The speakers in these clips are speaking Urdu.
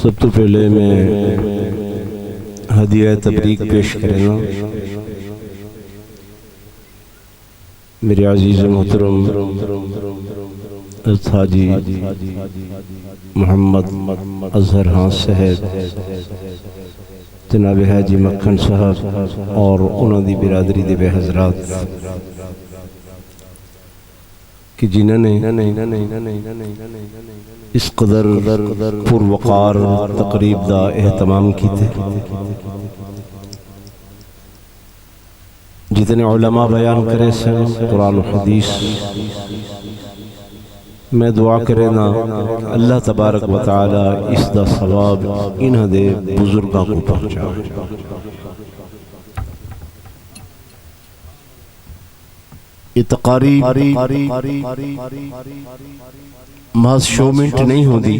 سب تو پہلے میں ہدیہ تبریک پیش کرنا میرے عزیز محترم حاجی محمد اظہر خان صاحب جناب حاجی مکھن صاحب اور انہوں دی برادری دے بے حضرات کہ جنہوں نے اس قدر پروقار تقریب دا اہتمام کیتے جتنے علماء بیان کرے سے قرآن و حدیث میں دعا کرے نا اللہ تبارک و تعالی اس دا ثواب انہاں دے بزرگاں کو پہنچائے۔ یہ تقاریب محض شومنٹ نہیں ہوندی،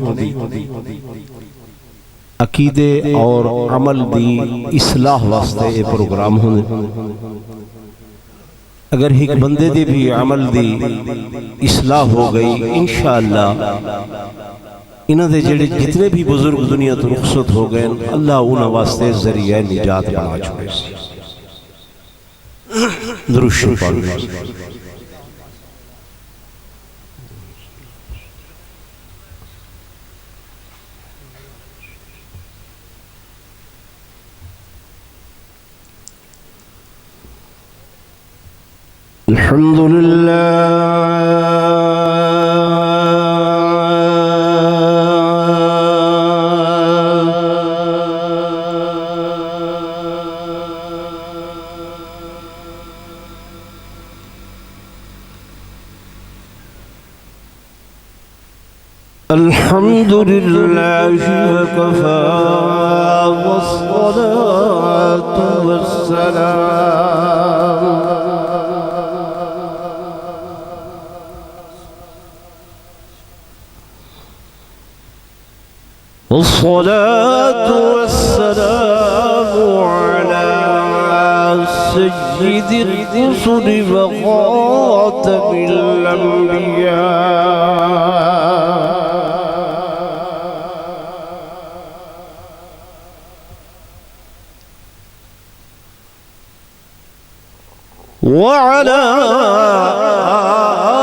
عقیدے اور عمل دی اصلاح واسطے یہ پروگرام ہوندے۔ اگر ایک بندے دی بھی عمل دی اصلاح ہو گئی انشاءاللہ انہاں دے جتنے بھی بزرگ دنیا تو رخصت ہو گئے اللہ انہاں واسطے ذریعہ نجات بنا چھوڑے سی۔ درود شریف پڑھو۔ الحمد الحمد لله وكفى والصلاة والسلام والصلاة والسلام على سيد الرسل وخاتم الأنبياء وعلى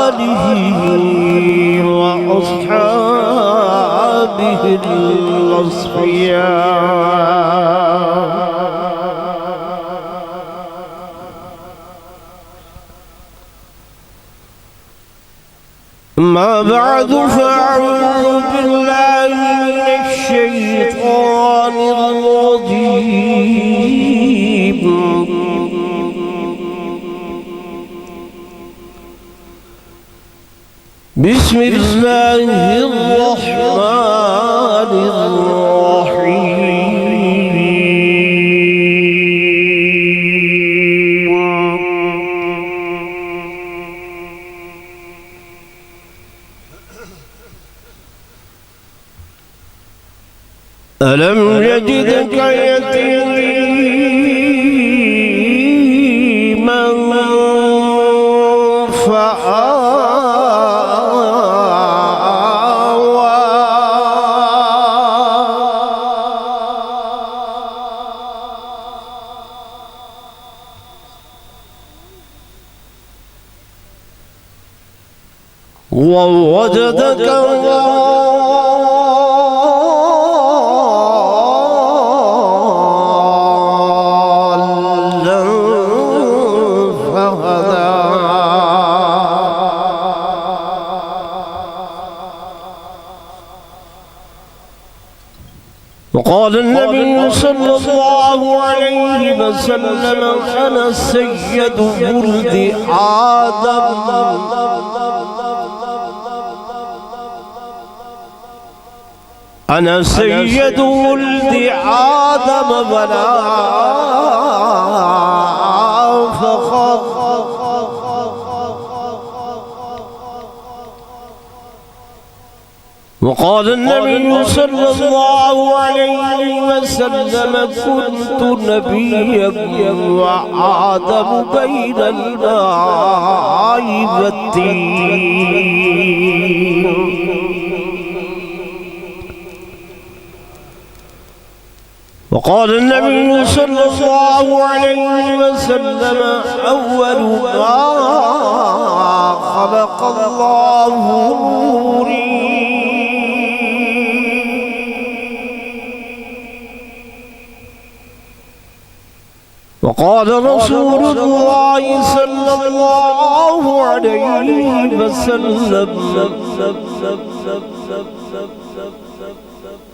آله وأصحابه الأصفياء ما بعد فأعوذ بالله من الشيطان الرجيم بسم الله الرحمن الرحيم ألم يجدك يتيما ووجدك ضالا فهدى وقال النبي صلى الله عليه وسلم أنا سيد ولد آدم أنا سيد ولد آدم ولا فخر وقال النبي صلى الله عليه وسلم كنت نبيا وآدم بين الماء والطين وقال النبي صلى الله عليه وسلم أول ما خلق الله نوري وقال رسول الله صلى الله عليه وسلم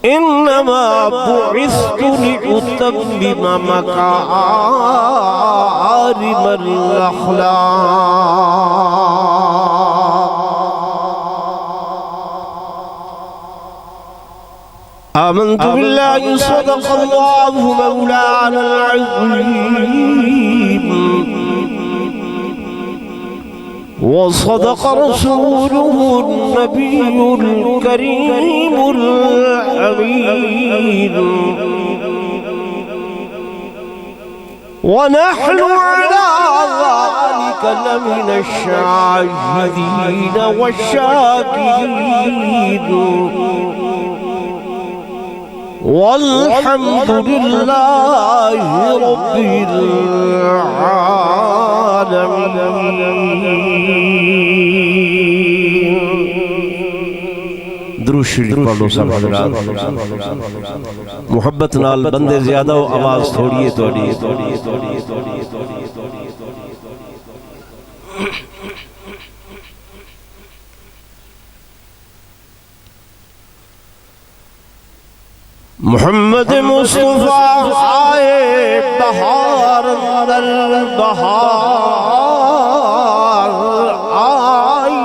إنما بعثت لأتمم مكارم الأخلاق آمنت بالله صدق الله مولانا العظيم وصدق رسوله النبي الكريم الأمين ونحن على ذلك لمن الشاهدين والشاكرين والحمد لله رب العالمين. درود شریف پڑھو سب حضرات. محبت نال بندے زیادہ ہو آواز تھوڑی ہے تھوڑی. محمد مصطفیٰ آئے بہار اندر بہار آئی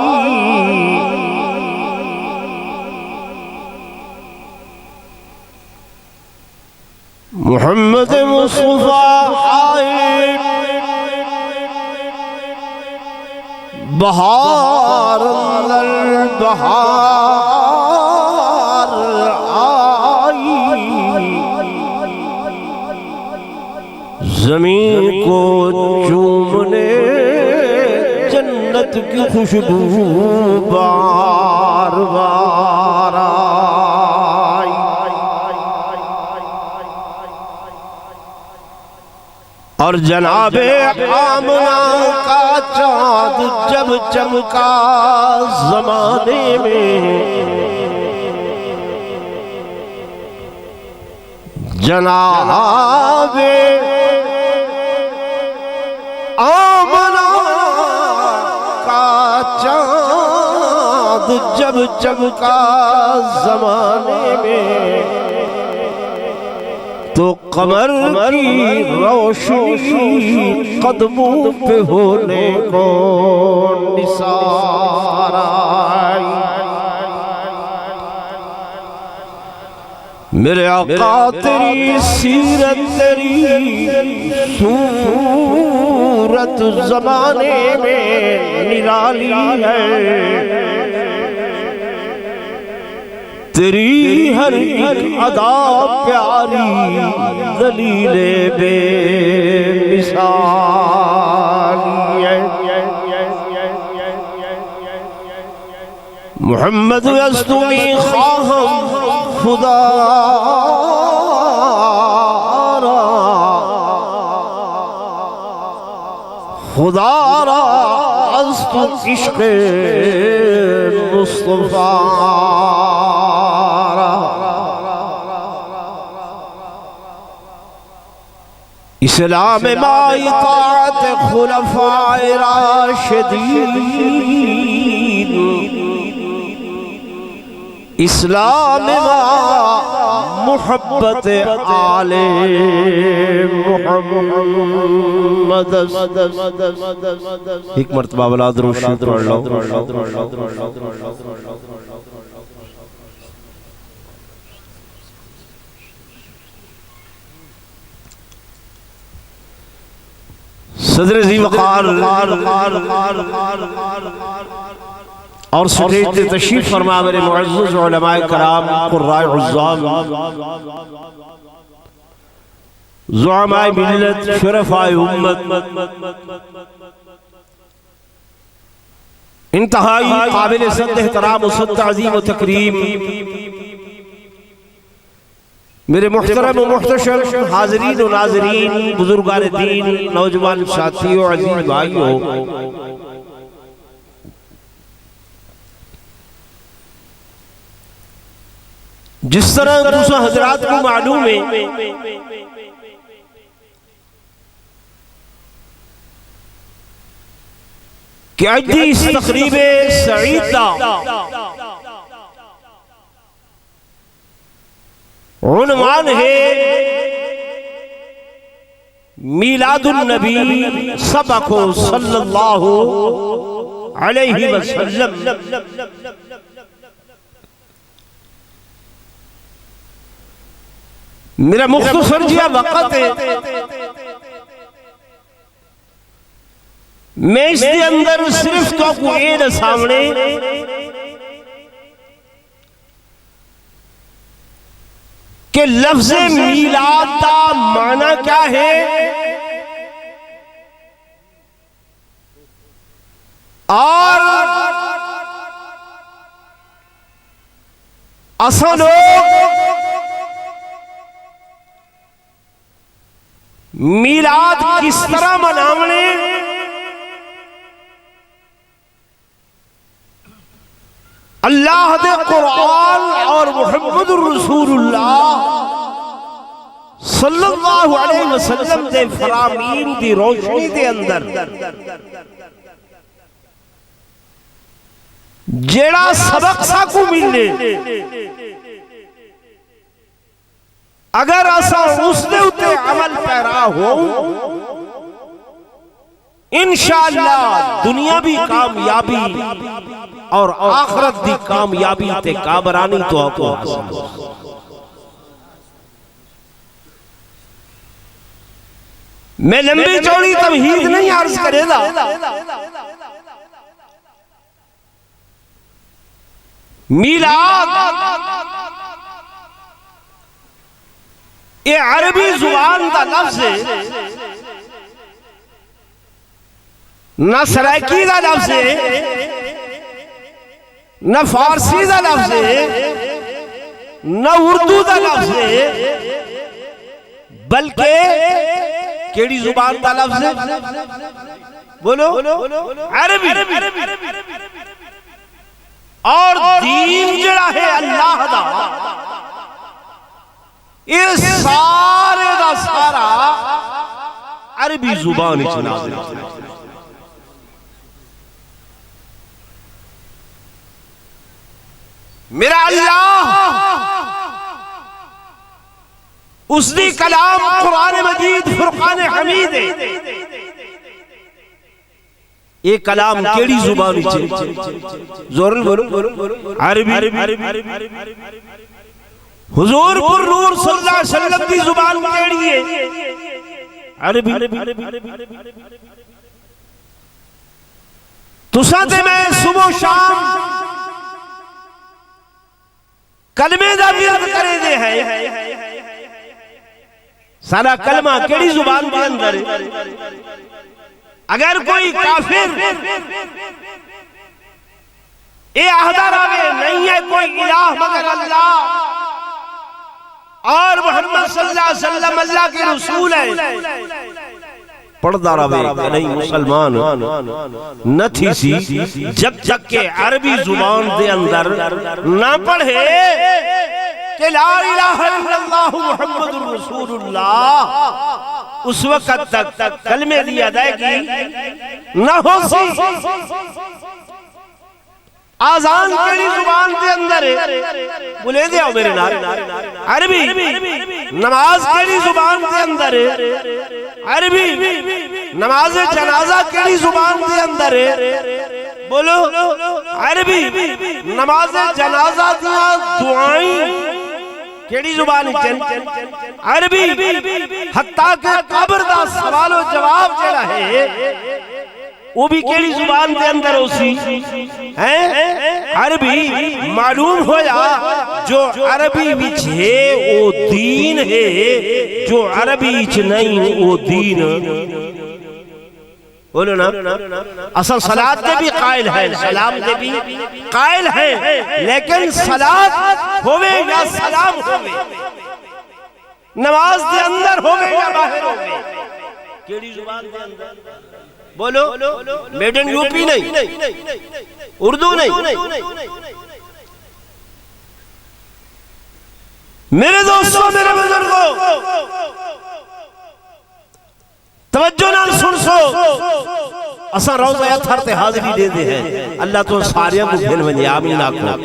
محمد مصطفیٰ آئے بہار اندر بہار زمین کو چومنے جنت کی خوشبو بار بار آئی اور جناب آمنہ کا چاند جب چمکا زمانے میں جناب آمنہ کا چاند جب چمکا زمانے میں تو قمر کی روشنی قدموں پہ ہونے کو نثار آئی. میرے آقا تیری سیرت تیری صورت زمانے میں نرالی ہے تیری ہر ایک ادا پیاری دلیل بے مثالی ہے. محمد یستمی خواہم خدا را از تو عشق مصطفیٰ را اسلام ما اطاعت خلفاء راشدین اسلام ما محبت آل محمد. ایک مرتبہ بلا درود شریف پڑھ لو. صدر ذی وقار اور سٹیج پہ تشریف فرما میرے معزز علماء کرام قراء عظام زعماء ملت شرفاء امت انتہائی قابل صد احترام و صد تعظیم و تکریم میرے محترم و محتشم حاضرین و ناظرین، بزرگان دین، نوجوان ساتھیوں، عزیز بھائیوں، جس طرح دوسرا حضرات کو معلوم ہے کہ آج دی اس تقریب سعید دا عنوان ہے میلاد النبی سبق صلی اللہ علیہ وسلم۔ میرا مختصر جیا وقت ہے، میں اس دے اندر صرف تو کو اے سامنے کہ لفظ میلاد دا معنی کیا ہے اور اساں لوگ میلاد کس طرح مناونے، اللہ دے قرآن اور محمد الرسول اللہ صلی اللہ علیہ وسلم دے فرامین دی روشنی دے اندر جیڑا سبق سا کو ملے، اگر ایسا اس نے اتے عمل پیرا ہو، انشاءاللہ دنیا بھی کامیابی اور آخرت دی کامیابی تے کامرانی تو آپ کو حاصل ہو۔ میں لمبی چوڑی تمہید نہیں عرض کرے دا، میلاد یہ عربی زبان دا لفظ ہے، نہ سرائکی دا لفظ ہے، نہ فارسی دا لفظ ہے، نہ اردو دا لفظ ہے، بلکہ کیڑی زبان دا لفظ ہے؟ بولو عربی۔ اور دین جڑا ہے اللہ دا، یہ سارے دا سارا عربی زبان نازل ہے۔ میرا اللہ اس دی کلام قرآن مجید فرقان حمید ہے، یہ کلام کیڑی زبان چھے؟ زورن بولو عربی۔ حضور پر نور صلی اللہ علیہ وسلم دی زبان کیڑی ہے؟ عربی۔ تو ساتھ میں صبح و شام کلمے دا ورد کرے دے ہیں، سارا کلمہ کیڑی زبان دے اندر ہے؟ اگر کوئی کافر اے عہدہ راوے نہیں ہے کوئی الہ مگر اللہ اور محمد صلی اللہ علیہ وسلم اللہ کے رسول ہے، پڑھدا راوے نہیں مسلمان نہ تھی سی جب تک کہ عربی زبان دے اندر نہ پڑھے کہ لا الہ الا اللہ محمد الرسول اللہ، اس وقت تک کلمے دی ادائیگی نہ ہو سی۔ آزان کیڑی زبان دے اندر ہے؟ بولے دیا ہو میرے نار عربی۔ نماز کیڑی زبان دے اندر ہے؟ عربی۔ نماز جنازہ کیڑی زبان دے اندر ہے؟ بولو عربی۔ نماز جنازہ دیا دعائیں کیڑی زبان عربی۔ حتیٰ کہ قبر دا سوال و جواب جڑا ہے وہ بھی کیڑی زبان دے اندر ہو سی عربی۔ معلوم ہویا جو عربی وچ ہے وہ دین ہے، جو عربی وچ نہیں وہ دین۔ بولو نا، اصل صلاة دے بھی قائل ہے، سلام دے بھی قائل ہے، لیکن صلاة ہوئے یا سلام ہوئے نماز دے اندر ہوگے یا باہر ہوگے؟ کیڑی زبان دے اندر؟ بولو، میڈ ان یو پی نہیں، اردو نہیں۔ میرے دوستوں، میرے بزرگوں، توجہ نال سن سو، اساں روزہ اطہر تے حاضری دے دے ہیں، اللہ تو ساریاں کو گھن ونجے، آمین آکھو۔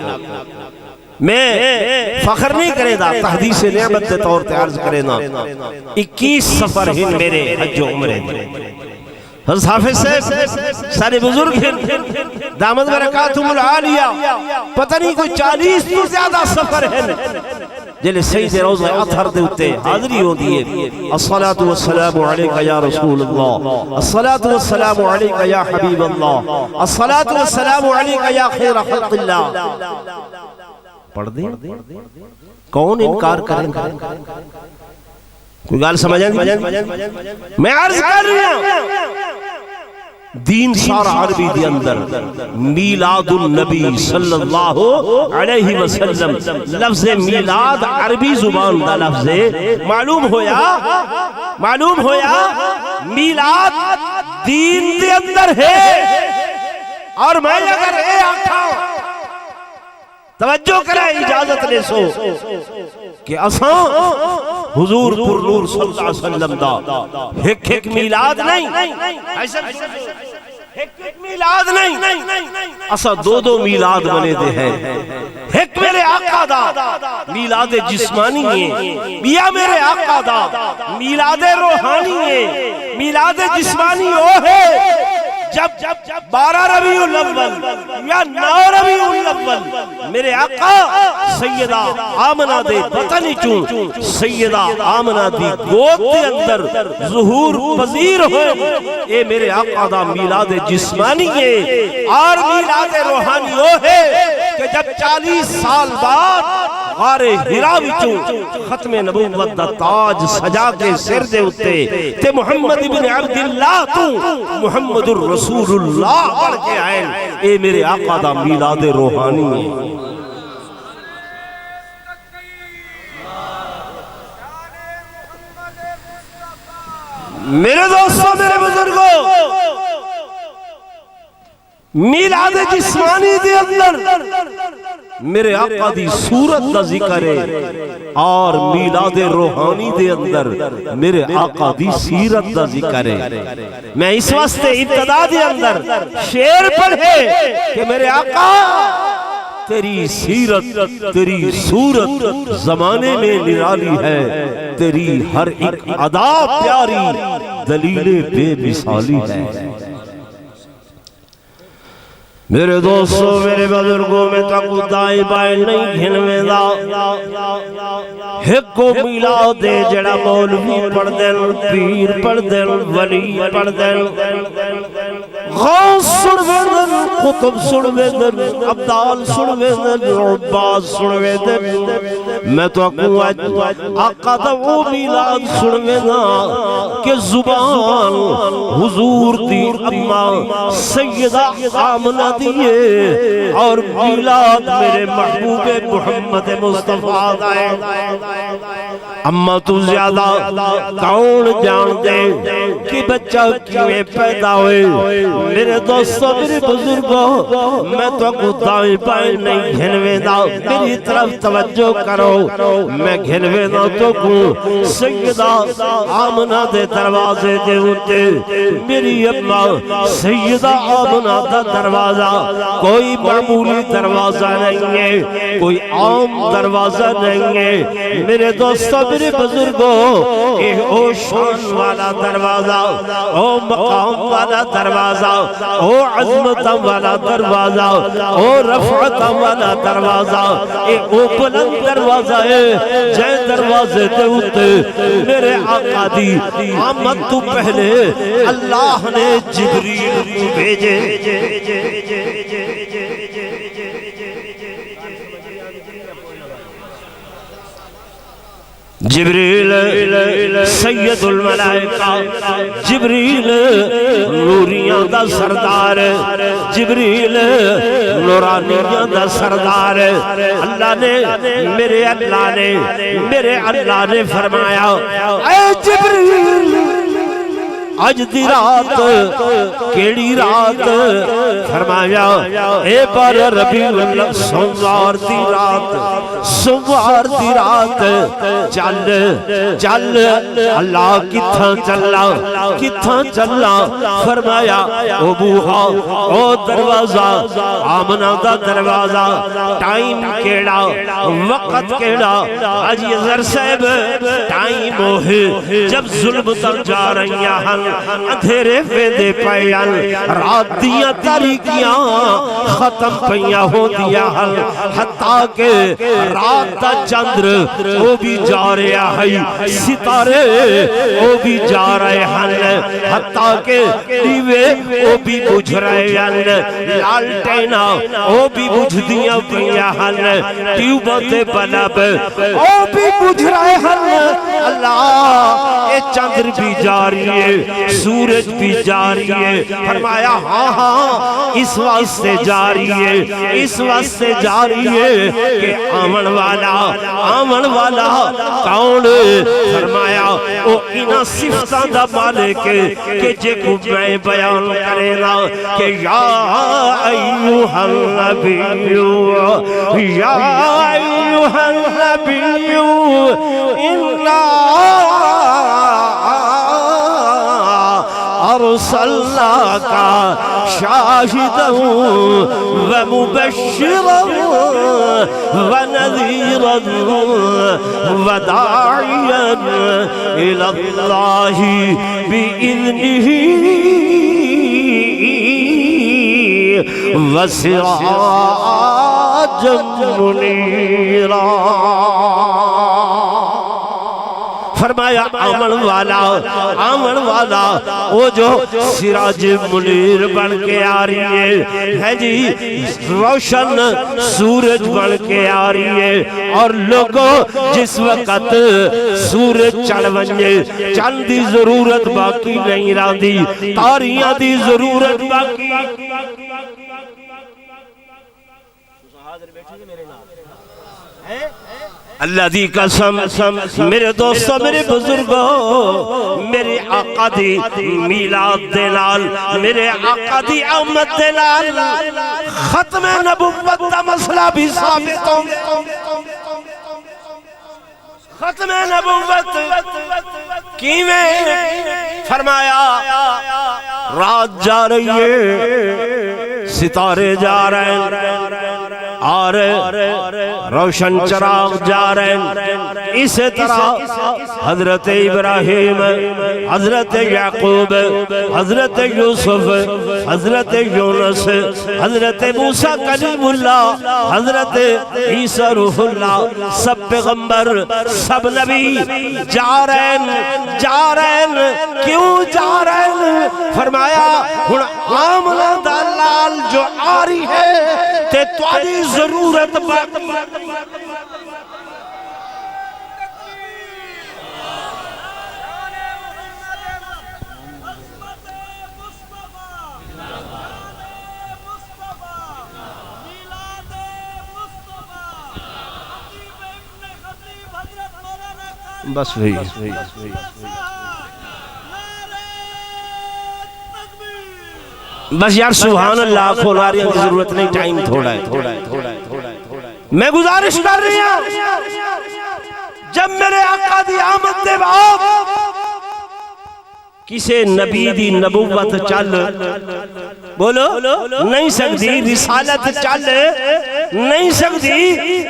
میں فخر نہیں کرے دا، تحدیث نعمت دے طور تے عرض کرے نا، 21 سفر ہیں میرے حج و عمرے دے۔ حضرت حافظ صاحب سارے بزرگ ہیں، دامت برکاتہم العالیہ، پتہ نہیں کوئی 40 تو زیادہ سفر ہیں جلے سید روزہ اطہر دے اتے حاضری ہو دیئے۔ الصلاة والسلام علیکہ یا رسول اللہ، الصلاة والسلام علیکہ یا حبیب اللہ، الصلاة والسلام علیکہ یا خیر خلق اللہ۔ پڑھ دیں، کون انکار کریں گا؟ کوئی گال سمجھیں؟ میں عرض کر رہا ہوں، دین سارا عربی دے اندر میلاد النبی صلی اللہ علیہ وسلم، لفظ میلاد عربی زبان دا لفظ معلوم ہویا میلاد دین دے اندر ہے۔ اور میں اگر اے آکھاں، توجہ کریں، اجازت لے سو کہ اساں حضور پر نور صلی اللہ علیہ وسلم دا ایک میلاد نہیں، ایک میلاد نہیں، اساں دو میلاد بنے دے ہیں۔ ایک میرے آقا دا میلاد جسمانی ہے، یا میرے آقا دا میلاد روحانی ہے۔ میلاد جسمانی وہ ہے جب 12 ربیع الاول یا 9 ربیع الاول میرے آقا سیدہ آمنہ دے پتہ نہیں چون سیدہ آمنہ دی گود دے اندر ظہور پذیر ہوئے، اے میرے آقا دا میلاد جسمانی ہے۔ اور میلاد روحانی وہ ہے کہ جب 40 سال بعد غار ہرا وچوں ختم نبوت دا تاج سجا کے سر دے اتے تے محمد ابن عبداللہ تو محمد الرسول اللہ بڑھ کے آئے، اے میرے آقا دا میلاد روحانی ہے۔ میرے دوستوں، میرے بزرگوں، میلاد جسمانی دے اندر میرے آقا دی صورت دا ذکر ہے، اور میلاد روحانی دے اندر میرے آقا دی سیرت دا ذکر ہے۔ میں اس واسطے ابتدا دے اندر شعر پڑھے کہ میرے آقا تیری سیرت، تیری صورت زمانے میں نرالی ہے، تیری ہر ایک ادا پیاری دلیل بے مثالی ہے۔ میرے دوستوں، میرے بزرگوں، میں تاکو دائیں بائیں نہیں گھنویں دا، ایک کو میلاد دے جڑا مولوی پڑھ دین، پیر پڑھ دین، ولی پڑھ دین، غوث سڑوے دن، قطب سڑوے دن، عبدال سڑوے دن، عباس سڑوے دن۔ میں تو اکو آقا دا وہ میلاد سڑوے دا کہ زبان حضور دی اما سیدہ آمنہ دیئے، اور میلاد میرے محبوب محمد مصطفیٰ دائے۔ اما تو زیادہ کون جان دے کہ بچہ کیویں پیدا ہوئے؟ میرے دوستوں، میرے بزرگوں، میں تو کو دائیں بائیں نہیں گھنویں دا، میری طرف توجہ کرو، میں گھنویں دا تو کو سیدہ آمنہ دے دروازے دے ہوتے، میری اما سیدہ آمنہ دا دروازہ کوئی معمولی دروازہ نہیں ہے، کوئی عام دروازہ نہیں ہے۔ میرے دوستوں، میرے بزرگوں، اے او شان والا دروازہ، او مقام والا دروازہ، او عظمت والا دروازہ، او رفعت والا دروازہ، اے او بلند دروازہ ہے، جے دروازے دے ہوتے میرے آقا دی آمد تو پہلے اللہ نے جبریل کو بھیجے۔ جبریل سید الملائکہ، جبریل نوریاں دا سردار، جبریل نورانیاں دا سردار۔ اللہ نے فرمایا اے جبریل اج دی رات کیڑی رات؟ فرمایا اے بار ربیع الاول سوموار دی رات، سوموار دی رات چل اللہ کتھاں چلا؟ فرمایا او بوہا او دروازہ آمنہ دا دروازہ، ٹائم کیڑا وقت کیڑا؟ اج یزر صاحب ٹائم ہوئے جب ظلم تک جا رہی ہیں، اندھیرے ویندے پیان، رات دیاں تاریکیاں ختم پیاں ہو دیا ہل، حتیٰ کہ رات دا چندر وہ بھی جا رہا ہے، ستارے وہ بھی جا رہے ہیں، حتیٰ کہ دیوے وہ بھی بجھ رہے ہیں، لالٹینا وہ بھی بجھ دیا پیاں ہیں، ٹیوبت بلب وہ بھی بجھ رہے ہیں۔ اللہ اے چندر بھی جاری ہے، سورج بھی جاری ہے۔ فرمایا ہاں اس واسطے جاری ہے، اس واسطے جاری ہے کہ آمن والا کون؟ فرمایا او انہاں صفتاں دا مالک کہ جے کو میں بیان کرے گا کہ یا ایوہ النبی یا ایوہ النبی ارسلناک شاہدا ومبشرا ونذیرا وداعیا الی اللہ بإذنہ وسراجا منیرا۔ فرمایا آمن والا وہ جو سراج منیر بن کے آ رہی ہے جی، روشن سورج بن کے آ رہی ہے۔ اور لوگوں جس وقت سورج چڑھ ونجے چند دی ضرورت باقی نہیں رہندی، تاریاں دی ضرورت باقی۔ اللہ دی قسم میرے دوستو میرے بزرگوں، میرے آقا دی میلاد دے نال، میرے آقا دی آمد دے نال ختم نبوت دا مسئلہ بھی ثابت ہوں گے۔ ختم نبوت کیویں؟ فرمایا رات جا رہی ہے، ستارے جا رہے ہیں، اور روشن چراغ جا رہے ہیں۔ اس طرح حضرت ابراہیم، حضرت یعقوب، حضرت یوسف، حضرت یونس، حضرت موسیٰ کلیم اللہ، حضرت عیسیٰ روح اللہ، سب پیغمبر سب نبی جا رہے ہیں۔ کیوں جا رہے ہیں؟ فرمایا ہن آمنہ دا لال جو آ رہی ہے تے تواڈی ضرورت باقی۔ بس وہی بس یار سبحان اللہ کھولاریاں کی ضرورت نہیں، ٹائم تھوڑا ہے۔ میں گزارش کر رہی ہوں جب میرے آقا دی آمد دے بعد کسے نبی دی نبوت چل بولو نہیں سکتی، رسالت چل نہیں سکتی،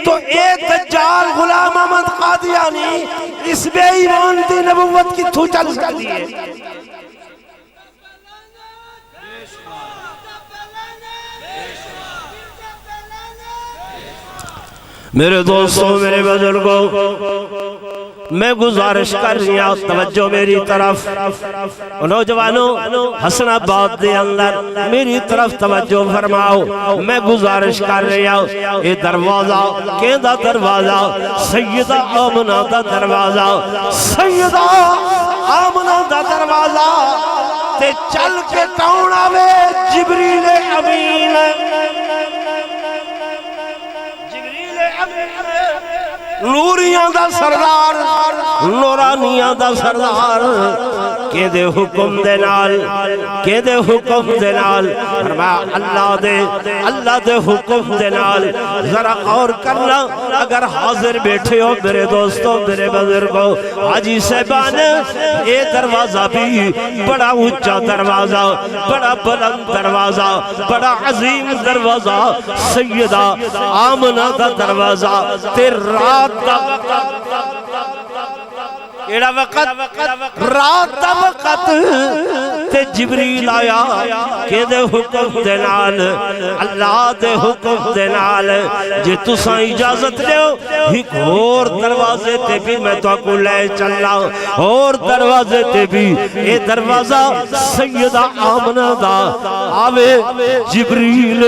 تو ایک دجال غلام احمد قادیانی اس بے ایمان دی نبوت کی تھو چل سکتی ہے؟ میرے دوستوں، میرے بزرگوں، میں گزارش کر رہا ہوں توجہ میری طرف نوجوانوں حسن آباد دے اندر میری طرف توجہ فرماؤ میں گزارش کر رہا ہوں یہ دروازہ کیندہ دروازہ سیدہ آمنہ دا دروازہ سیدہ آمنہ دا دروازہ تے چل کے کون آوے جبریل امین نوریاں دا سردار نورانیاں دا سردار کہ دے حکم دے نال کہ دے حکم دے نال فرمایا اللہ دے حکم دے نال ذرا غور کرنا اگر حاضر بیٹھے ہو میرے دوستوں میرے بزرگوں حاجی صاحبان یہ دروازہ بھی بڑا اونچا دروازہ بڑا بلند دروازہ بڑا عظیم دروازہ سیدہ آمنہ دا دروازہ تے رات دا ایڑا وقت رات دا وقت تے جبریل آیا کہ دے حکم دے نال اللہ دے حکم دے نال جے تساں اجازت دیو ایک اور دروازے تے بھی میں تو کو لے چلا اور دروازے تے بھی اے دروازہ سیدہ آمنہ دا آوے جبریل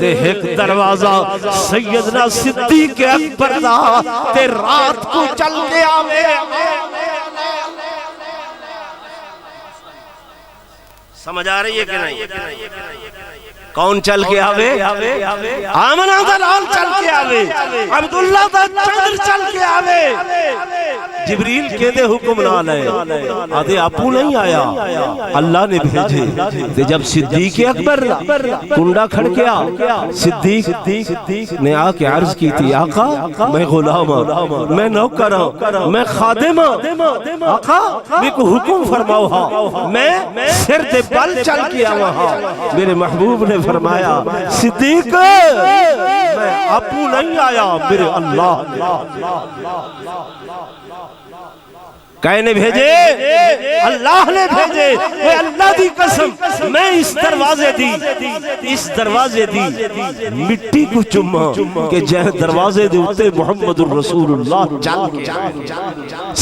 تے ایک دروازہ سیدنا صدیق اکبر دا تے رات کو چل کے آوے سمجھ آ رہی ہے کہ نہیں کون چل کے آوے آمنہ دا لال چل کے آوے عبداللہ دا چندر چل کے آوے جبریل کے دے حکم نہ لائے آدھے اپو نہیں آیا اللہ نے بھیجے تے جب صدیق اکبر کنڈا کھڑ کے صدیق نے آ کے عرض کی تھی آقا میں غلام ہوں میں نوکر ہوں میں خادم ہوں آقا میں کو حکم فرماؤ ہاں میں سر دے بل چل کے آوا ہاں میرے محبوب نے فرمایا صدیق میں اپو نہیں آیا میرے اللہ کہنے بھیجے اللہ نے بھیجے وہ اللہ دی قسم میں اس دروازے دی مٹی کو چمہ کہ جہاں دروازے دے اتے محمد الرسول اللہ چل کے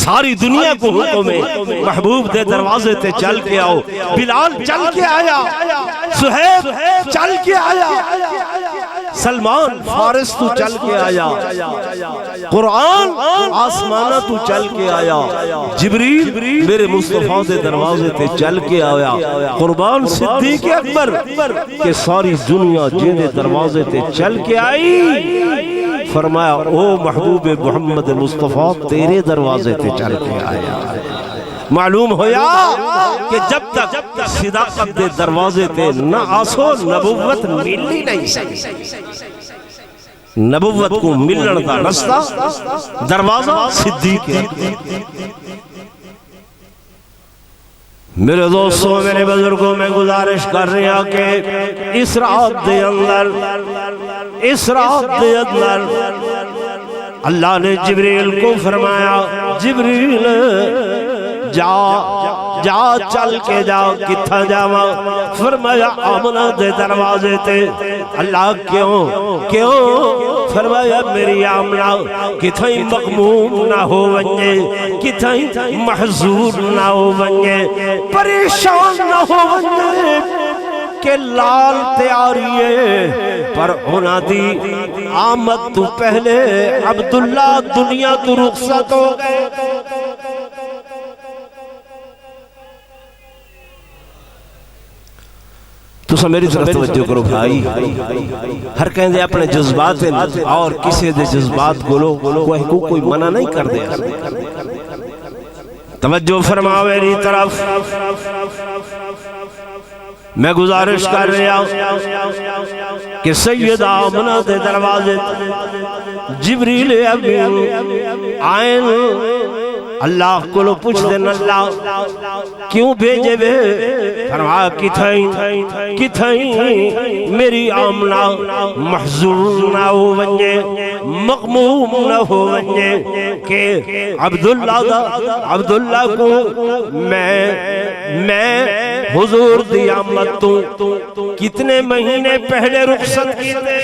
ساری دنیا کو حکم ہے محبوب دے دروازے تے چل کے آؤ بلال چل کے آیا سہیب چل کے آیا سلمان فارس تو چل کے آیا قرآن آسمانہ تو چل کے آیا جبریل میرے مصطفیٰ دے دروازے تے چل کے آیا قربان صدیق اکبر کہ ساری دنیا جیدے دروازے تے چل کے آئی فرمایا او محبوب محمد مصطفیٰ تیرے دروازے تے چل کے آیا معلوم ہویا کہ جب تک صداقت دے دروازے تے نہ آسو نبوت ملی نہیں سکتی نبوت کو ملن دا رستہ دروازہ صدیق ہے میرے دوستوں میرے بزرگوں میں گزارش کر رہے ہیں کہ اس رات دے اندر اللہ نے جبریل کو فرمایا جبریل جا چل کے جا کتھا جاوا فرمایا آمنہ دے دروازے تے اللہ کیوں فرمایا میری آمنہ کتھائی مغموم نہ ہو ونجے کتھائی محضور نہ ہو ونجے پریشان نہ ہو ونجے کہ لال تیاری ہے پر ہونا دی آمد تو پہلے عبداللہ دنیا تو رخصت ہو گئے تو سا میری طرف توجہ کرو بھائی ہر کہیں دے اپنے جذبات اور کسی دے جذبات گولو کوئی منع نہیں کر دے توجہ فرماؤ میری طرف میں گزارش کر رہا ہوں کہ سیدہ آمنہ دے دروازے جبریل امین آئین اللہ کو لو پوچھ دیں اللہ کیوں بھیجے بے فرمایا کتھائیں میری آمنہ محضور نہ ہو ونجے مغموم نہ ہو ونجے کہ عبداللہ کو میں حضور دی آمد تو کتنے مہینے پہلے رخصت کیتے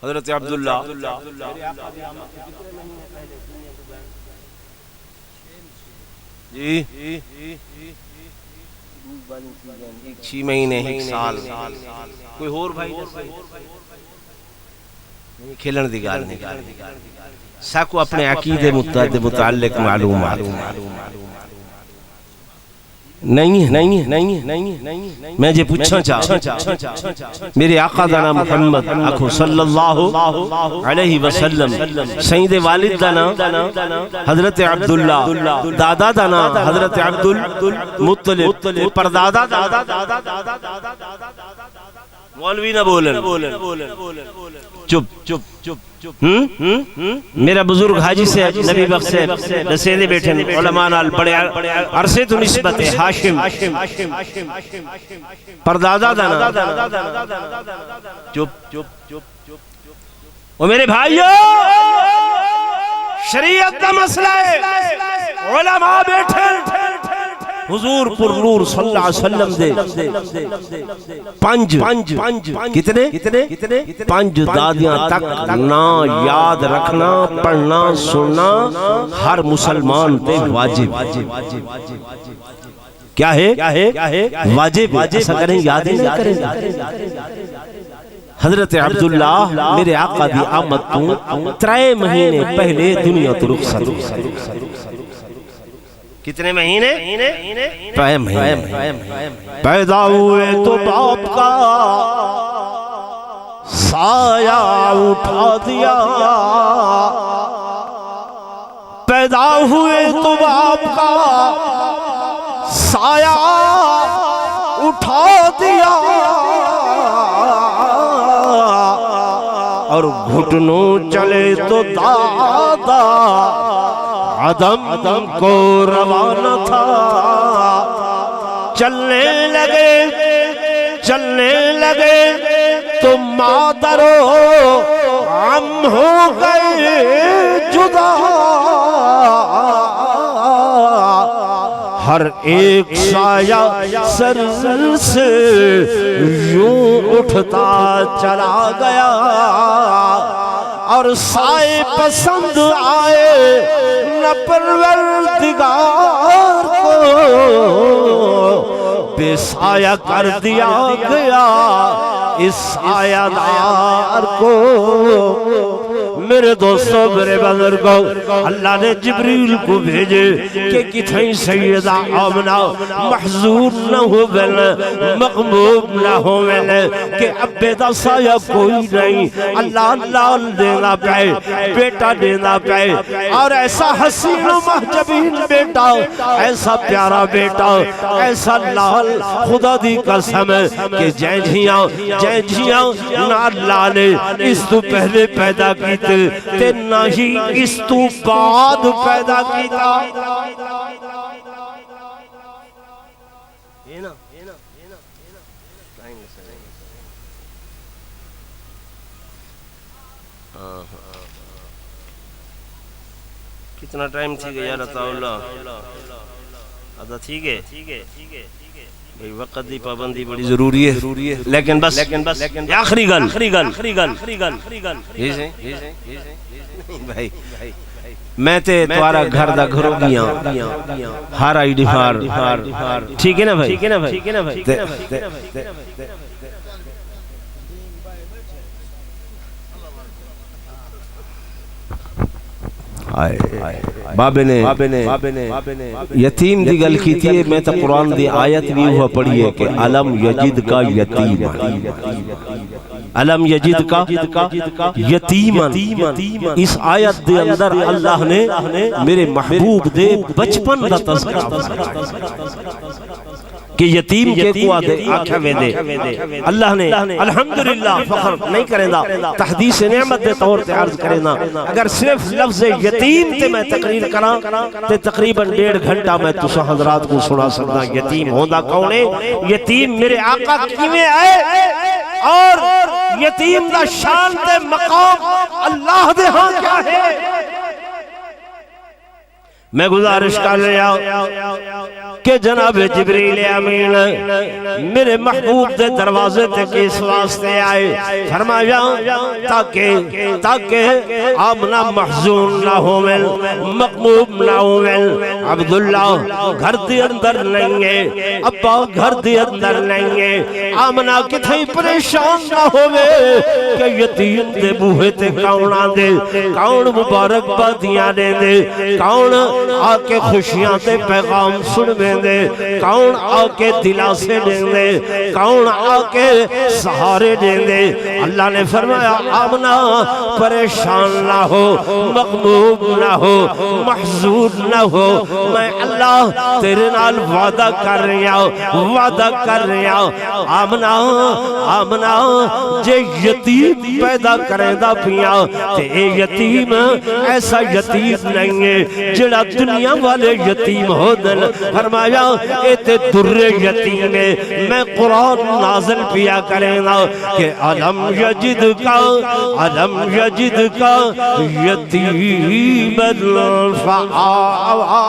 حضرت عبداللہ جی 6 مہینے 1 سال کوئی اور بھائی کھیلن دی گال نہیں ساکو اپنے عقیدے متعلق معلومات نہیں میں جے پوچھا چاہ میرے آقا دا نام محمد اکھو صلی اللہ علیہ وسلم سید والد دا نام حضرت عبداللہ دادا دا نام حضرت عبدالمطلب پردادا مولوی نہ بولن چپ میرا بزرگ حاجی سے نبی بخش سے نسیدے بیٹھے علماء نال بڑے عرصے تو نسبت ہے ہاشم پردادا دانا چپ او میرے بھائیو شریعت کا مسئلہ ہے علماء بیٹھے حضور پر نور صلی اللہ علیہ وسلم دے پنج کتنے پنج دادیاں تک نہ یاد رکھنا پڑھنا سننا ہر مسلمان پہ واجب کیا ہے واجب ایسا کریں یاد ہی نہیں کریں حضرت عبداللہ میرے آقا دی آمد تو 3 مہینے پہلے دنیا تو رخصت کتنے مہینے؟ 3 مہینے پیدا ہوئے تو باپ کا سایہ اٹھا دیا پیدا ہوئے تو باپ کا سایہ اٹھا دیا اور گھٹنوں چلے تو دادا عدم کو روانہ تھا چلنے لگے تو مادر و عم ہو گئے جدا ہر ایک سایہ سر سے یوں اٹھتا چلا گیا اور سائے پسند آئے نہ پروردگار کو بے سایہ کر دیا گیا اس سایہ دار کو میرے دوستو میرے بزرگوں اللہ نے جبریل کو بھیجے کہ کتھیں سیدہ آمنہ محضور نہ ہو بلن مغموب نہ ہو بلن کہ ابے دا سایہ کوئی نہیں اللہ دینا پائے بیٹا دینا پائے اور ایسا حسین و محجبین بیٹا ایسا پیارا بیٹا ایسا لال خدا دی قسم ہے کہ جائیں نہ اللہ نے اس تو پہلے پیدا کی تے نہ ہی اس تو بعد پیدا کیتا کتنا ٹائم تھی گیا رتا اللہ آدھا ٹھیک ہے بھئی وقت دی پابندی بڑی ضروری ہے لیکن بس آخری گل بھائی میں تے توارا گھر دا گھرو گیاں ہار آئی ڈی ہار ٹھیک ہے نا بھائی بابے نے یتیم دی گل کی تھی میں تا قرآن دی آیت بھی ہوا پڑھی ہے کہ علم یجد کا یتیم علم یجد کا یتیم اس آیت دے اندر اللہ نے میرے محبوب دے بچپن دا تذکرہ کہ یتیم کے کو آکھا وے دے اللہ نے الحمدللہ فخر نہیں کریں دا تحدیث نعمت دے طور تے عرض کریں دا اگر صرف لفظ یتیم تے میں تقریر کرا تے تقریباً 1.5 گھنٹہ میں تسا حضرات کو سنا سکتا یتیم ہوندہ کونے یتیم میرے آقا کیویں آئے اور یتیم دا شان تے مقام اللہ دے ہاں کیا ہے میں گزارش کر رہا کہ جناب جبریل امین میرے محبوب دے دروازے تے کس واسطے آئے؟ فرمایا تاکہ آمنہ محزون نہ ہومن، مغموم نہ ہومن۔ عبداللہ گھر دے اندر نہیں ہے، ابا گھر دے اندر نہیں ہے، آمنہ کتھائی پریشان نہ ہوئے کہ یتیم دے بوہے تے کون آن دے، کون مبارک بادیاں دے دے، کون آکے خوشیاں تے پیغام سن میں دے، کون آکے دلا سے دے دے، کون آکے سہارے دے دے۔ اللہ نے فرمایا آمنہ پریشان نہ ہو، مغموم نہ ہو، محزون نہ ہو، میں اللہ تیرے نال وعدہ کر رہا ہوں، وعدہ کر رہا ہوں۔ آمنہ جے یتیم پیدا کریں دا پیا تے اے یتیم ایسا یتیم نہیں ہے جڑا دنیا والے یتیم ہو دن۔ فرمایا اے تے در یتیم ہے، میں قرآن نازل پیا کریں گا کہ علم یجد کا یتیم فآوا،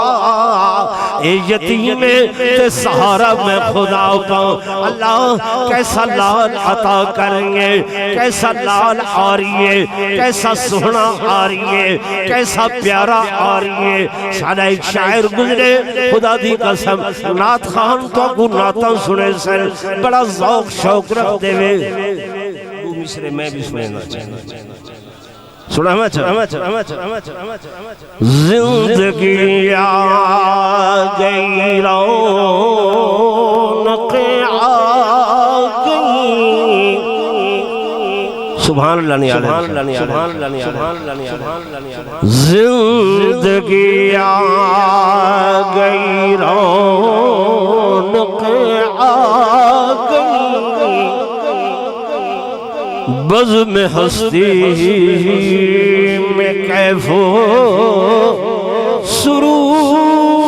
اے یتیم تے سہارا میں خدا پاؤں۔ اللہ کیسا لال عطا کریں گے، کیسا لال آ رہی ہے، کیسا سونا آ رہی ہے، کیسا پیارا آ رہی ہے۔ سارا ایک شاعر گزرے خدا دی قسم نعت خان تو کو نعتاں سنے سن بڑا ذوق شوق رکھ دے وے وہ مصرے میں بھی سننا چاہیے۔ سنا میں زندگی آ گئی رونق آ گئی، سبحان اللہ نہیں زندگی آ گئی رونق آ گئی، بزم ہستی میں کیف و سرور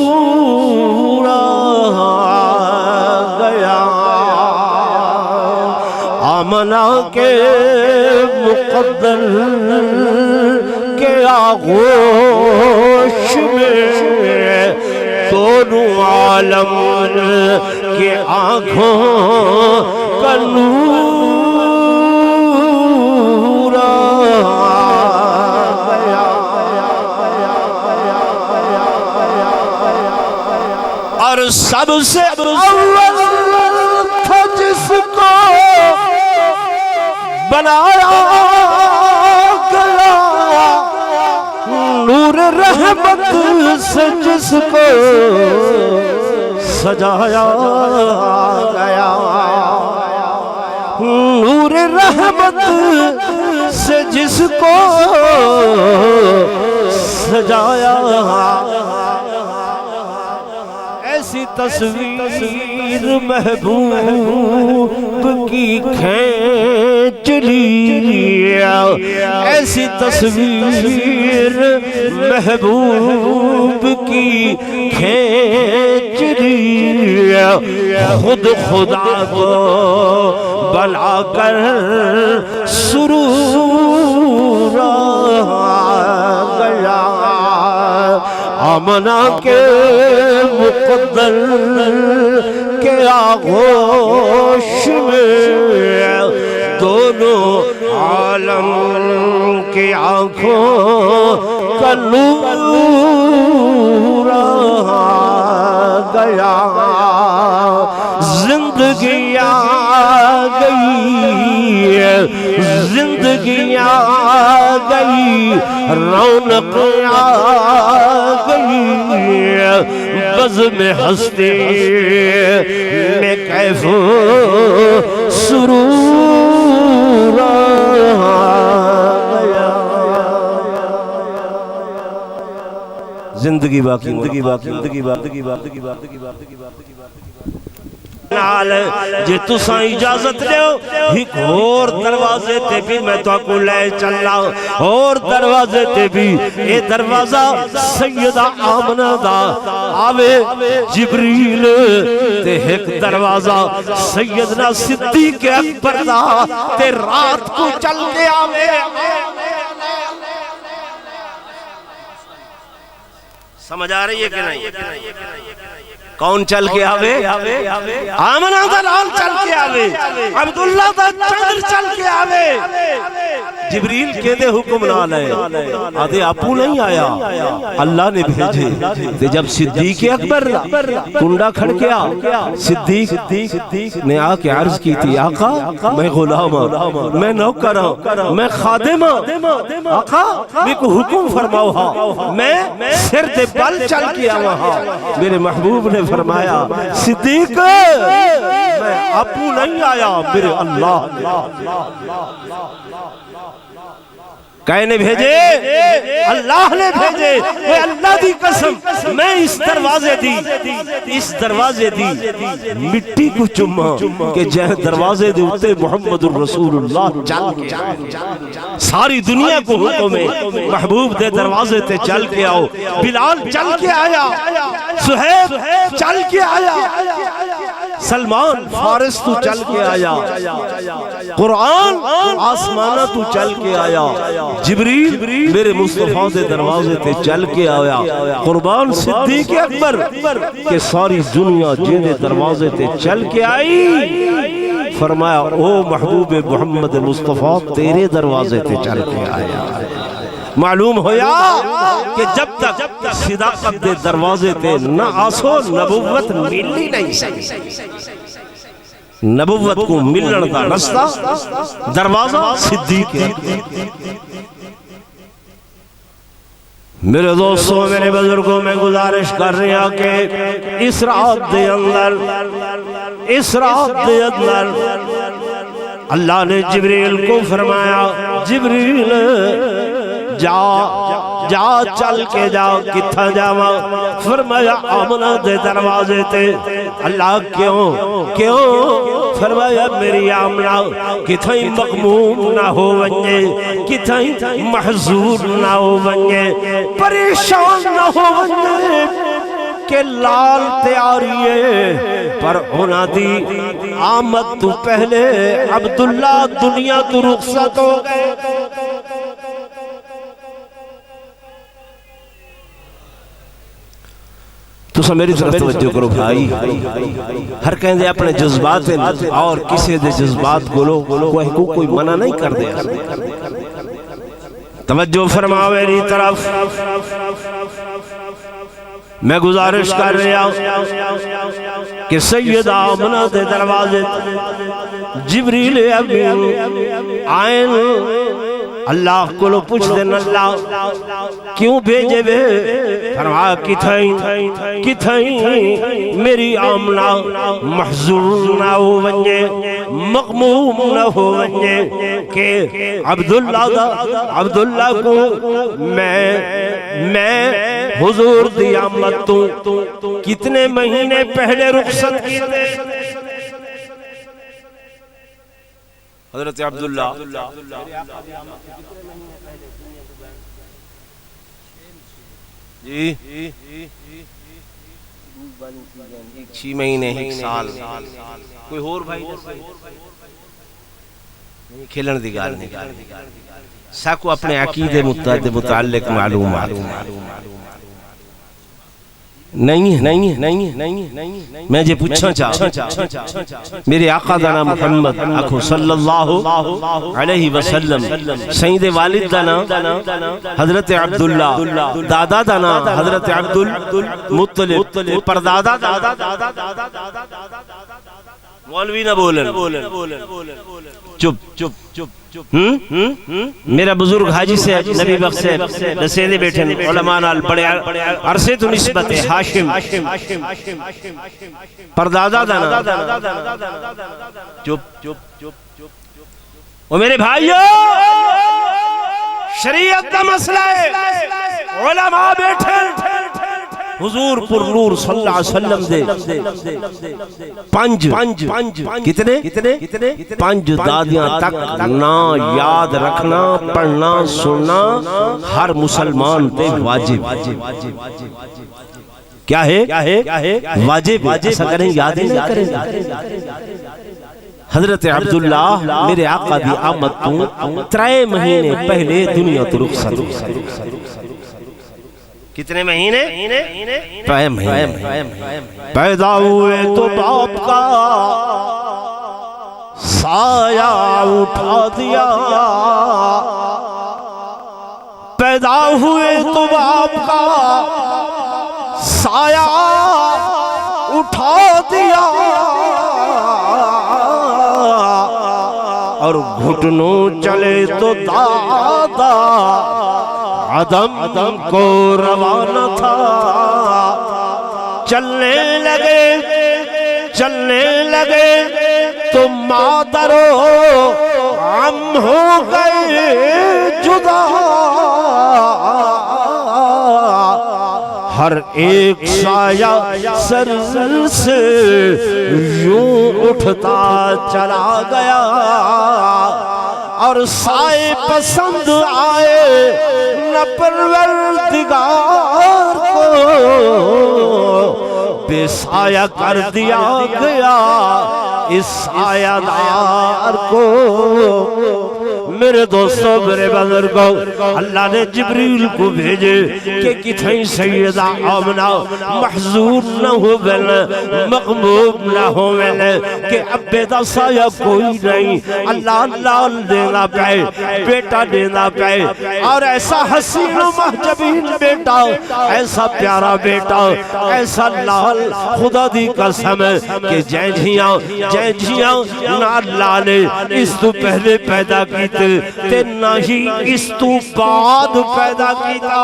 آ گیا، آمنہ کے مقدر کے آغوش میں دونوں عالم کے آنکھوں کا نور اور سب سے اول تھا جس کو بنایا گیا، نور رحمت سے جس کو سجایا گیا، نور رحمت سے جس کو سجایا، ایسی تصویر محبوب کی کھینچ لیا، ایسی تصویر محبوب کی کھینچ لیا، خود خدا کو بنا کر سرور آ گیا، آمنہ کے مقدر کے آغوش میں دونوں عالم کی آنکھوں کا نور آ گیا، زندگی آ گئی، زندگی آ گئی، رونق آ گئی، بزم ہستی میں کیف و سرور آ گیا۔ زندگی باقی جے تساں اجازت دیو ایک اور دروازے تے بھی میں تو کو لے چلا، اور دروازے تے بھی اے دروازہ سیدہ آمنہ دا آوے جبریل تے ایک دروازہ سیدنا صدیق اکبر دا تے رات کو چل کے آوے۔ سمجھ آ رہی ہے کہ نہیں؟ کون چل کے آوے؟ آمنہ دا لال چل کے آوے، عبداللہ دا چندر چل کے آوے۔ جبریل کے دے حکم نہ لے، آدھے اپو نہیں آیا، اللہ نے بھیجے۔ تے جب صدیق اکبر کنڈا کھڑکیا، صدیق نے آ کے عرض کی تھی آقا میں غلام ہوں، میں نوکر ہوں، میں خادم ہوں، آقا میں کو حکم فرماؤ ہاں، میں سر دے بل چل کے آوا ہاں۔ میرے محبوب نے فرمایا صدیق میں اپو نہیں آیا، میرے اللہ کہنے بھیجے، اللہ نے بھیجے۔ وہ اللہ دی قسم میں اس دروازے دی مٹی کو چما کہ جہ دروازے دے اتے محمد الرسول اللہ چل کے ساری دنیا کو حکم ہے محبوب دے دروازے تے چل کے آؤ۔ بلال چل کے آیا، سہیب چل کے آیا، سلمان فارس تو چل کے آیا، قرآن آسمانہ تو چل کے آیا، جبریل میرے مصطفیٰ دے دروازے تے چل کے آیا، قربان صدیق اکبر کہ ساری دنیا جن دے دروازے تے چل کے آئی۔ فرمایا او محبوب محمد مصطفیٰ تیرے دروازے تے چل کے آیا۔ معلوم ہویا کہ جب تک صداقت دے دروازے تے نہ آسو نبوت ملی نہیں سکتی۔ نبوت کو ملن دا رستہ دروازہ صدیق ہے۔ میرے دوستوں میرے بزرگوں میں گزارش کر رہے ہیں کہ اس رات دے اندر اللہ نے جبریل کو فرمایا جبریل جا چل کے جا، کتھا جاوا؟ فرمایا آمنہ دے دروازے تے۔ اللہ کیوں؟ فرمایا میری آمنہ کتھائی مغموم نہ ہو ونجے، کتھائی محضور نہ ہو ونجے، پریشان نہ ہو ونجے کہ لال تیاری ہے، پر ہونا دی آمد تو پہلے عبداللہ دنیا تو رخصت ہو گئے۔ تو سب میری طرف توجہ کرو بھائی، ہر کہیں دے اپنے جذبات اور کسی دے جذبات کوئی منع نہیں کر دے۔ توجہ فرماؤ میری طرف، میں گزارش کر رہا ہوں کہ سیدہ آمنہ دے دروازے جبریل امین آئین اللہ کو لو پوچھ دیں اللہ کیوں بھیجے بے؟ فرمایا کتھائیں میری آمنہ محضور نہ ہو ونجے، مغموم نہ ہو ونجے کہ عبداللہ کو میں حضور دی آمد تو کتنے مہینے پہلے رخصت کی تھے؟ حضرت عبداللہ جی 6 مہینے 1 سال کوئی اور بھائی کھیلن دی گال نہیں، ساکو اپنے عقیدے متعلق معلومات نہیں میں جے پوچھا چاہا میرے آقا دانا محمد آکھو صلی اللہ علیہ وسلم، سید والد دانا حضرت عبداللہ، دادا دانا حضرت عبدالمطلب، پردادا مولوی نہ بولن، چپ میرا بزرگ حاجی سے نبی بخش سے نسیدے بیٹھے علماء نال بڑے عرصے تو نسبت ہے، ہاشم پردادا دانا، چپ وہ میرے بھائیو شریعت کا مسئلہ ہے، علماء بیٹھے حضور پر نور صلی اللہ علیہ وسلم دے کتنے 5 دادیاں تک نہ یاد رکھنا، پڑھنا، سننا ہر مسلمان پہ واجب۔ کیا ہے؟ واجب۔ ایسا کریں یاد نہیں کریں۔ حضرت عبداللہ میرے آقا دی آمد تو 3 مہینے پہلے دنیا تو رخصت۔ کتنے مہینے؟ پیدا ہوئے تو باپ کا سایہ اٹھا دیا، پیدا ہوئے تو باپ کا سایہ اٹھا دیا، اور گھٹنوں چلے تو دادا عدم کو روانہ تھا، چلنے لگے تو مادر و عم ہو گئے جدا، ہر ایک سایہ سر سے یوں اٹھتا چلا گیا، اور سائے پسند آئے نہ پروردگار کو، بے سایہ کر دیا گیا اس سایہ دار کو۔ میرے دوستو، میرے بزرگوں، اللہ نے جبریل کو بھیجے کہ کتھیں سیدہ آمنہ محزون نہ ہو بل، مغموم نہ ہو بل، کہ ابے دا سایہ کوئی نہیں، اللہ دینا پائے، بیٹا دینا پائے، اور ایسا حسین و محجبین بیٹا، ایسا پیارا بیٹا، ایسا لال، خدا دی قسم کہ جائیں نہ اللہ نے اس تو پہلے پیدا کی تے نہ ہی اس تو بعد پیدا کیتا۔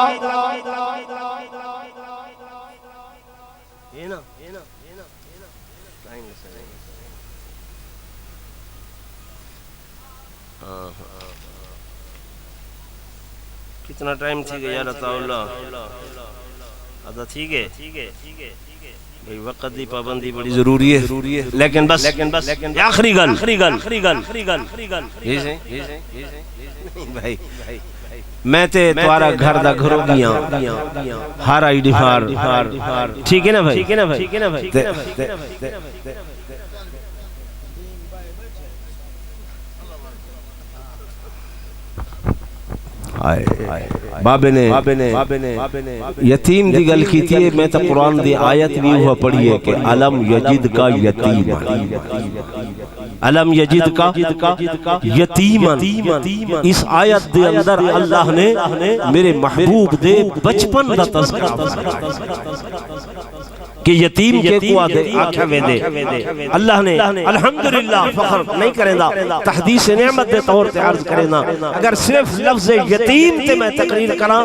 کتنا ٹائم تھی گیا رتا اللہ آدھا ٹھیک ہے بھئی، وقت دی پابندی بڑی ضروری ہے، لیکن بس آخری گل بھائی، میں تے توارا گھر دا گھرو گیاں ہار آئی ڈیفار، ٹھیک ہے نا بھائی؟ بابے نے یتیم دی گل کی تھی، میں تا قرآن دی آیت بھی ہوا پڑھی ہے کہ علم یجد کا یتیم، علم یجد کا یتیم، اس آیت دے اندر اللہ نے میرے محبوب دے بچپن دا تذکرہ کہ یتیم کے کو آکھا وے دے، اللہ نے الحمدللہ فخر نہیں کریں دا، تحدیث نعمت دے طور تے عرض کریں دا، اگر صرف لفظ یتیم تے میں تقریر کرا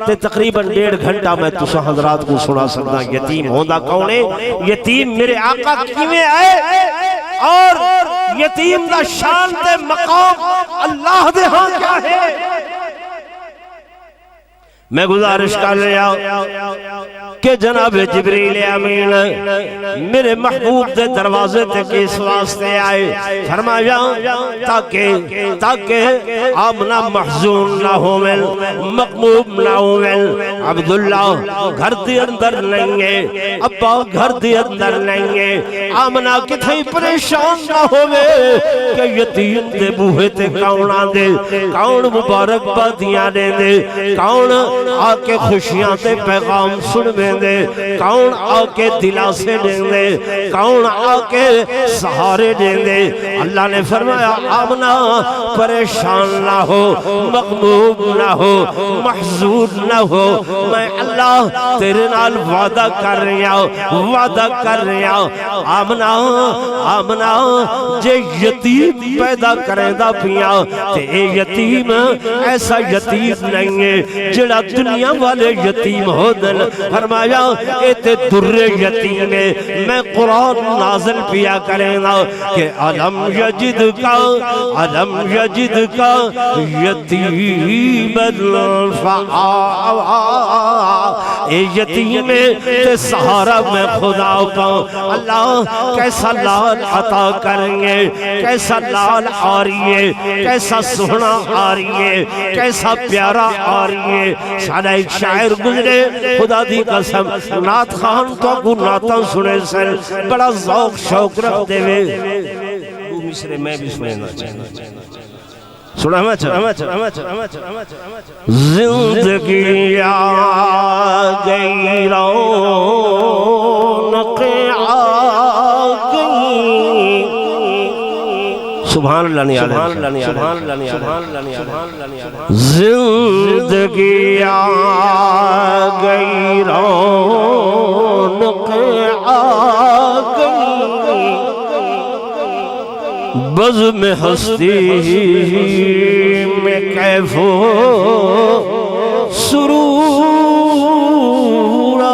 تے تقریباً 1.5 گھنٹہ میں تسا حضرات کو سنا سکتا۔ یتیم ہوندہ کون ہے؟ یتیم میرے آقا کیویں آئے، اور یتیم دا شان تے مقام اللہ دے ہاں کیا ہے؟ میں گزارش کر رہا کہ جناب جبریل امین میرے محبوب دے دروازے تے کس واسطے آئے، فرمایا تاکہ آمنہ محزون نہ ہوئے، مغموم نہ ہوئے، عبداللہ گھر دے اندر نہیں ہے، ابا گھر دے اندر نہیں ہے، آمنہ کتھیں پریشان نہ ہوئے کہ یتیم دے بوہے تے کون آدھے، کون مبارک بادیاں دے دے، کون آکے خوشیاں تے پیغام سن میں دے، کون آکے دلاسے دیں دے، کون آکے سہارے دیں دے۔ اللہ نے فرمایا آمنہ پریشان نہ ہو، مغموم نہ ہو، محزون نہ ہو، میں اللہ تیرے نال وعدہ کر رہا آمنہ جے یتیم پیدا کریں دا پیا تے اے یتیم ایسا یتیم نہیں ہے جڑا دنیا والے یتیم ہو دن، فرمایا اے تے در یتیم ہے، میں قرآن نازل پیا کریں نا کہ علم یجد کا یتیم فآوا، اے یتیم تے سہارا میں خدا کا، اللہ کیسا لال عطا کریں گے، کیسا لال آ رہی ہے، کیسا سہنا آ رہی ہے، کیسا پیارا آ رہی ہے۔ سادہ ایک شاعر گزرے، خدا دی قسم نات خان تو کو ناتاں سنے سن بڑا ذوق شوق رکھ دے وے، وہ مصرے میں بھی سننا چاہنا زندگی آ گئی رونق آ گئی سبحان اللہ نہیں زندگی آ گئی رونق آ گئی بزم ہستی میں کیف و سرور آ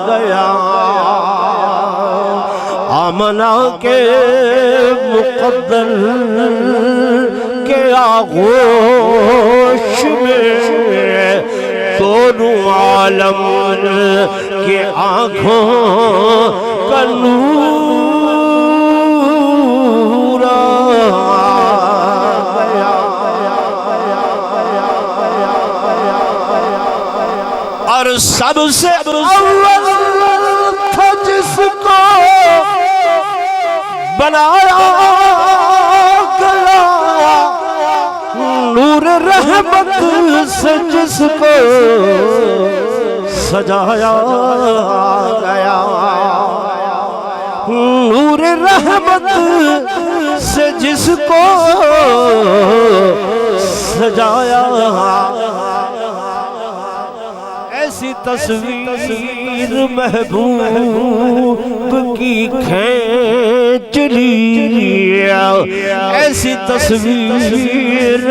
گیا آمنا کے مقدر کے آغوش میں دونوں عالم کے آنکھوں کا نور آ گیا اور سب سے اول تھا جس کو بنایا گیا نور رحمت سے جس کو سجایا گیا نور رحمت سے جس کو سجایا ایسی تصویر محبوب کی کھینچ لیا ایسی تصویر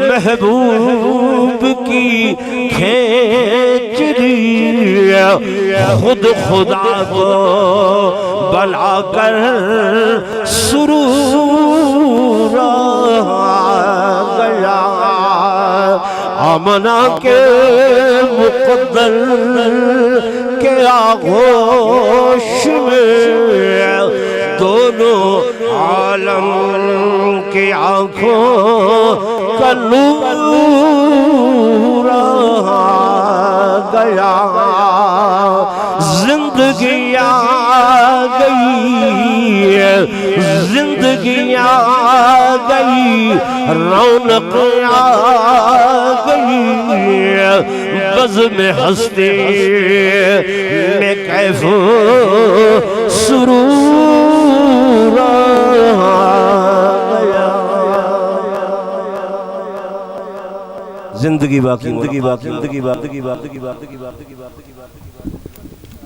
محبوب کی کھینچ لیا خود خدا کو بنا کر سرور آ گیا آمنا کے مقدر کے آغوش میں دونوں عالم کی آنکھوں کا نور آ گیا زندگی آ گئی زندگی آ گئی رونق آ گئی بزم ہستی میں کیف و سرور آ گیا زندگی باقی